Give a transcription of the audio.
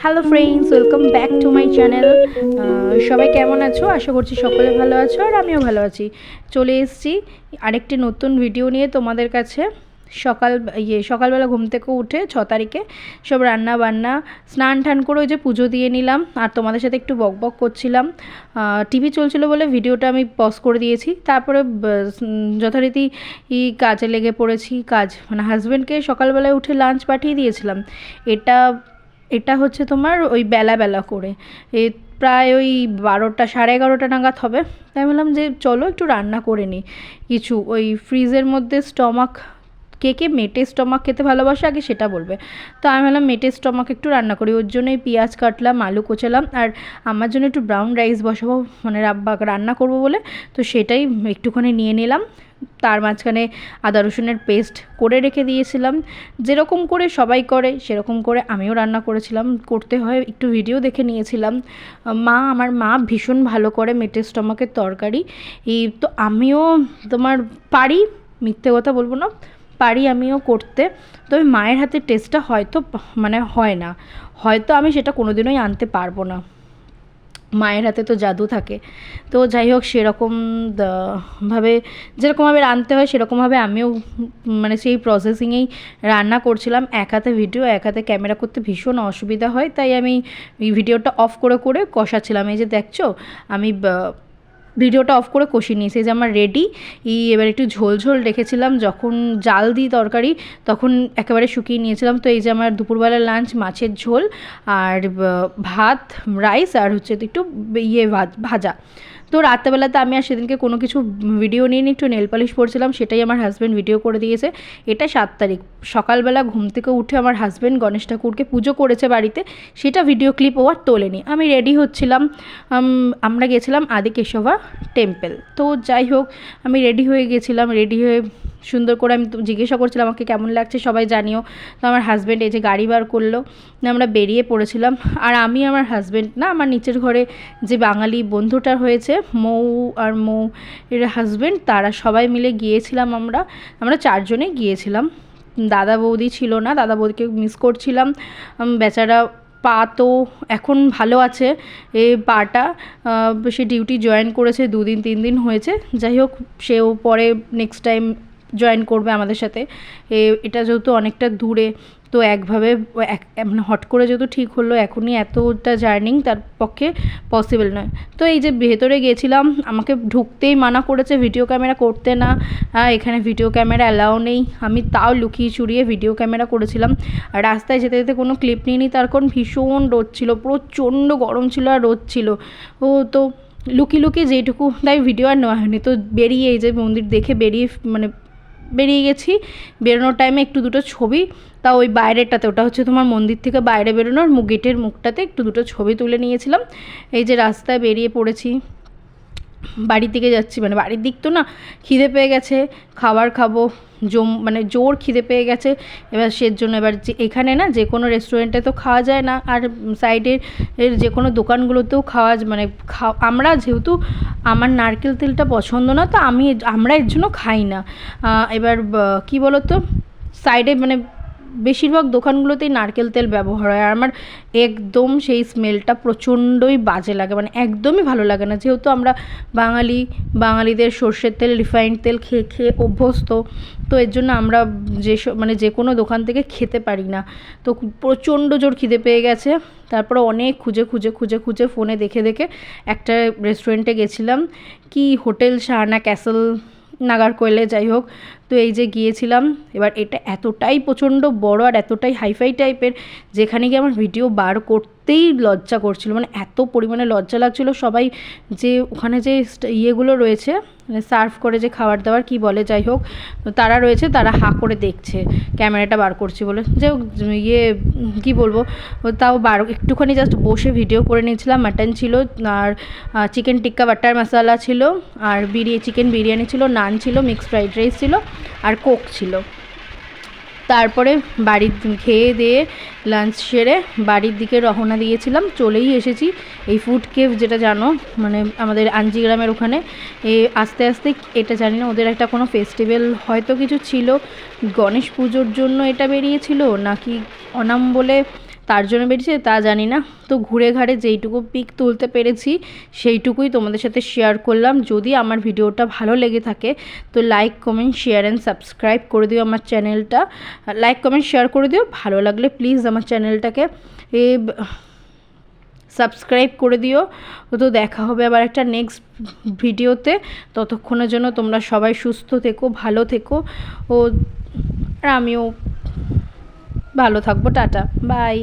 Hello friends, welcome back to my channel. সবাই কেমন আছো? আশা করছি সকলে ভালো আছো আর আমিও ভালো আছি। চলে এসেছি আরেকটি নতুন ভিডিও নিয়ে তোমাদের কাছে। সকালবেলা ঘুম থেকে উঠে 6 তারিখে সব রান্না বান্না স্নান টান করে ওই যে পুজো দিয়ে নিলাম আর তোমাদের সাথে একটু বকবক করছিলাম। টিভি চলছিল বলে ভিডিওটা আমি পজ করে দিয়েছি। তারপরে যথারীতি কাজে লেগে পড়েছি। মানে হাজব্যান্ডকে সকালবেলায় উঠে লাঞ্চ পাঠিয়ে দিয়েছিলাম। এটা এটা হচ্ছে তোমার ওই বেলা করে প্রায় ওই 12টা 11:30 নাগাদ হবে। তাই বললাম যে চলো একটু রান্না করে নিই কিছু। ওই ফ্রিজের মধ্যে কে মেটে স্টমাক খেতে ভালোবাসে আগে সেটা বলবে। তো আমি ভাবলাম মেটে স্টমাক একটু রান্না করি, ওর জন্যই পেঁয়াজ কাটলাম, আলু কোচালাম আর আমার জন্য একটু ব্রাউন রাইস বসাবো, মানে রান্না করব বলে। তো সেটাই একটুখানি নিয়ে নিলাম। তার মাঝখানে আদা রসুনের পেস্ট করে রেখে দিয়েছিলাম, যেরকম করে সবাই করে সেরকম করে আমিও রান্না করেছিলাম। করতে হয় একটু ভিডিও দেখে নিয়েছিলাম। আমার মা ভীষণ ভালো করে মেটে স্টমাকের তরকারি। তো আমিও তোমার পারি, মিথ্যে কথা বলবো না, পারি আমিও করতে। তবে মায়ের হাতের টেস্টটা হয়তো মানে হয় না, হয়তো আমি সেটা কোনোদিনই আনতে পারবো না। মায়ের হাতে তো জাদু থাকে। তো যাই হোক, যেরকমভাবে রাঁধতে হয় সেরকমভাবে আমিও মানে সেই প্রসেসিংয়েই রান্না করছিলাম। এক হাতে ভিডিও এক হাতে ক্যামেরা করতে ভীষণ অসুবিধা হয়, তাই আমি এই ভিডিওটা অফ করে করে কষাচ্ছিলাম। এই যে দেখছো আমি ভিডিওটা অফ করে কষিয়ে নিয়েছি। যে আমার রেডি। এবার একটু ঝোল ঝোল রেখেছিলাম, যখন জাল দিই তরকারি তখন একেবারে শুকিয়ে নিয়েছিলাম। তো এই যে আমার দুপুরবেলা লাঞ্চ মাছের ঝোল আর ভাত, রাইস আর হচ্ছে একটু ভাজা। তো রাত্রেবেলাতে আমি আর সেদিনকে কোনো কিছু ভিডিও নিয়ে একটু নেল পালিশ পরছিলাম, সেটাই আমার হাজব্যান্ড ভিডিও করে দিয়েছে। এটা 7 তারিখ সকালবেলা ঘুম থেকে উঠে আমার হাজব্যান্ড গণেশ ঠাকুরকে পুজো করেছে বাড়িতে, সেটা ভিডিও ক্লিপ ও আর তোলেনি। আমি রেডি হচ্ছিলাম, আমরা গেছিলাম আদিকেশবা টেম্পল। তো যাই হোক, আমি রেডি হয়ে গেছিলাম, রেডি হয়ে সুন্দর করে আমি জিজ্ঞাসা করছিলাম আমাকে কেমন লাগছে সবাই জানিও। তো আমার হাজব্যান্ড এই যে গাড়ি বার করলো, আমরা বেরিয়ে পড়েছিলাম। আর আমি আমার হাজব্যান্ড না, আমার নিচের ঘরে যে বাঙালি বন্ধুটা হয়েছে মৌ এর হাজব্যান্ড, তারা সবাই মিলে গিয়েছিলাম। আমরা 4 জনে গিয়েছিলাম। দাদা বৌদি ছিল না, দাদা বৌদিকে মিস করছিলাম। বেচারা পা তো এখন ভালো আছে, পাটা সে ডিউটি জয়েন করেছে 2 দিন 3 দিন হয়েছে। যাই হোক, সেও পরে নেক্সট টাইম জয়েন করবে আমাদের সাথে। এটা যেহেতু অনেকটা দূরে, তো মানে হট করে যেহেতু ঠিক হলো, এখনই এতটা জার্নিং তার পক্ষে পসিবল নয়। তো এই যে ভেতরে গেছিলাম, আমাকে ঢুকতেই মানা করেছে ভিডিও ক্যামেরা করতে না, এখানে ভিডিও ক্যামেরা অ্যালাউ নেই। আমি তাও লুকিয়ে চুরিয়ে ভিডিও ক্যামেরা করেছিলাম। আর রাস্তায় যেতে যেতে কোনো ক্লিপ নিইনি, তার কারণ ভীষণ রোদ ছিল, প্রচণ্ড গরম ছিল আর রোদ ছিল। তো লুকিয়ে লুকিয়ে যেটুকু, তাই ভিডিও আর নেওয়া হয়নি। তো বেরিয়ে এই যে মন্দির দেখে বেরিয়ে গেছি। বেরোনোর টাইমে একটু দুটো ছবি, তা ওই বাইরেটাতে, ওটা হচ্ছে তোমার মন্দির থেকে বাইরে বেরোনোর গেটের মুখটাতে একটু দুটো ছবি তুলে নিয়েছিলাম। এই যে রাস্তায় বেরিয়ে পড়েছি, বাড়ির দিকে যাচ্ছি। মানে বাড়ির দিক তো না, খিদে পেয়ে গেছে, খাবার খাবো, মানে জোর খিদে পেয়ে গেছে। এবার সেজন্য এবার এখানে না যে কোনো রেস্টুরেন্টে তো খাওয়া যায় না, আর সাইডের যে কোনো দোকানগুলোতেও আমরা যেহেতু আমার নারকেল তেলটা পছন্দ না, তো আমরা এর জন্য খাই না। এবার কি বলো তো, সাইডে মানে বেশিরভাগ দোকানগুলোতেই নারকেল তেল ব্যবহার হয়, আর আমার একদম সেই স্মেলটা প্রচণ্ডই বাজে লাগে, মানে একদমই ভালো লাগে না। যেহেতু আমরা বাঙালিদের সর্ষের তেল, রিফাইন্ড তেল খেয়ে খেয়ে অভ্যস্ত, তো এর জন্য আমরা যে কোনো দোকান থেকে খেতে পারি না। তো প্রচণ্ড জোর খিদে পেয়ে গেছে। তারপরে অনেক খুঁজে ফোনে দেখে দেখে একটা রেস্টুরেন্টে গেছিলাম, কি হোটেল শাহানা ক্যাসেল নাগারকোয়েলে, যাই হোক। তো এই যে গিয়েছিলাম। এবার এটা এতটাই প্রচণ্ড বড় আর এতটাই হাইফাই টাইপের, যেখানে গিয়ে আমার ভিডিও বার করতেই লজ্জা করছিল, মানে এত পরিমাণে লজ্জা লাগছিল। সবাই যে ওখানে যে ইয়েগুলো রয়েছে, মানে সার্ভ করে যে খাবার দাবার কি বলে, যাই হোক, তারা রয়েছে, তারা হাঁ করে দেখছে ক্যামেরাটা বার করছি বলে। যাই হোক, কী বলবো, তাও একটুখানি জাস্ট বসে ভিডিও করে নিয়েছিলাম। মাটন ছিল আর চিকেন টিক্কা বাটার মশলা ছিল আর চিকেন বিরিয়ানি ছিল, নান ছিল, মিক্সড ফ্রাইড রাইস ছিল আর কোক ছিল। তারপরে খেয়ে দিয়ে লাঞ্চ সেরে বাড়ির দিকে রওনা দিয়েছিলাম, চলেই এসেছি। এই ফুড কেভ যেটা জানো, মানে আমাদের আঞ্জিগ্রামের ওখানে, আস্তে আস্তে, এটা জানি না ওদের একটা কোনো ফেস্টিভ্যাল হয়তো কিছু ছিল, গণেশ পুজোর জন্য এটা বেরিয়েছিল নাকি অনাম বলে তার জন্য বেরিয়েছে তা জানি না। তো ঘুরে ঘাড়ে যেইটুকু পিক তুলতে পেরেছি সেইটুকুই তোমাদের সাথে শেয়ার করলাম। যদি আমার ভিডিওটা ভালো লেগে থাকে তো like comment share and subscribe করে দিও আমার চ্যানেলটা, লাইক কমেন্ট শেয়ার করে দিও। ভালো লাগলে প্লিজ আমার চ্যানেলটাকে সাবস্ক্রাইব করে দিও। তো দেখা হবে আবার একটা নেক্সট ভিডিওতে। ততক্ষণের জন্য তোমরা সবাই সুস্থ থেকো, ভালো থেকো, ও আর আমিও ভালো থাকবো। Tata, by.